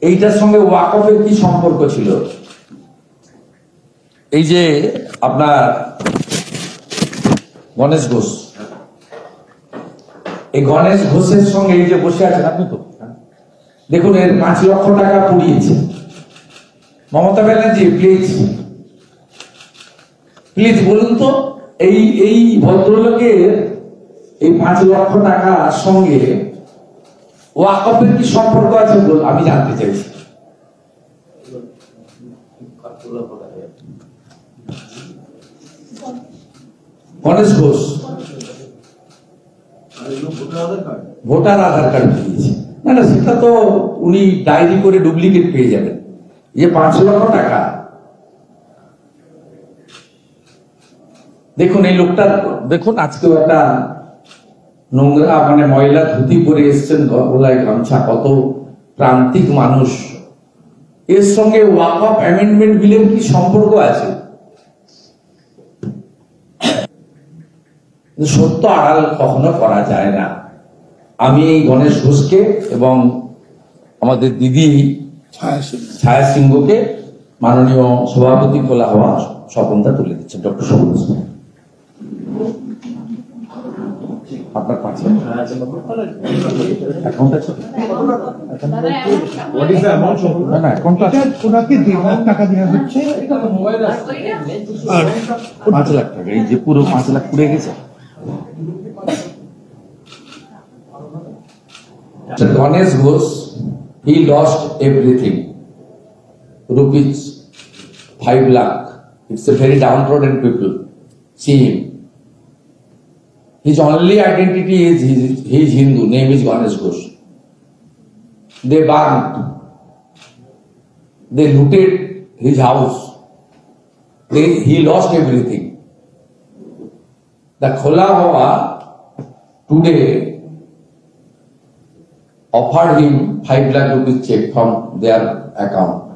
এইটার সঙ্গে ওয়াকফের কি সম্পর্ক ছিল? এই যে আপনার গণেশ ঘোষ, এই গণেশ ঘোষের সঙ্গে এই যে বসে আছেন আপনি, তো দেখুন এর 5 লক্ষ টাকা পুড়িয়েছে। মমতা ব্যানার্জি প্লিজ প্লিজ বলুন তো, এই ভদ্রলোকের এই 5 লক্ষ টাকার সঙ্গে ওয়াকফের কি সম্পর্ক আছে বল, আমি জানতে চাইছি। গণেশ ঘোষ ভোটার আধার কার্ড দিয়েছে, না না সেটা তো উনি ডায়েরি করে ডুপ্লিকেট পেয়ে যাবেন। যে 5 লক্ষ টাকা, দেখুন এই লোকটা, দেখুন আজকেও একটা নোংরা মানে ময়লা ধুতি পরে এসছেন, গলায় গামছা, কত প্রান্তিক মানুষ। এর সঙ্গে ওয়াকফ অ্যামেন্ডমেন্ট বিলের কি সম্পর্ক আছে? সত্য আড়াল কখনো করা যায় না। আমি এই গণেশ ঘোষকে এবং আমাদের দিদি ছায়া সিংহকে মাননীয় সভাপতি বলা হওয়া স্বপনটা তুলে দিচ্ছেন। ডক্টর সবুজ আপনার পাশে অ্যাকাউন্ট আছে? না না অ্যাকাউন্ট আছে। ওনাকে 1.5 লাখ টাকা দেওয়া হচ্ছে, 5 লাখ টাকা, এই যে পুরো 5 লাখ পুড়ে গেছে। Ganesh Ghosh, he lost everything. Rupees 5 lakh. It's a very downtrodden people. See him. His only identity is he is Hindu. Name is Ganesh Ghosh. They burned. They looted his house. He lost everything. The Khola Hawa today offered him 5 lakh rupees check from their account.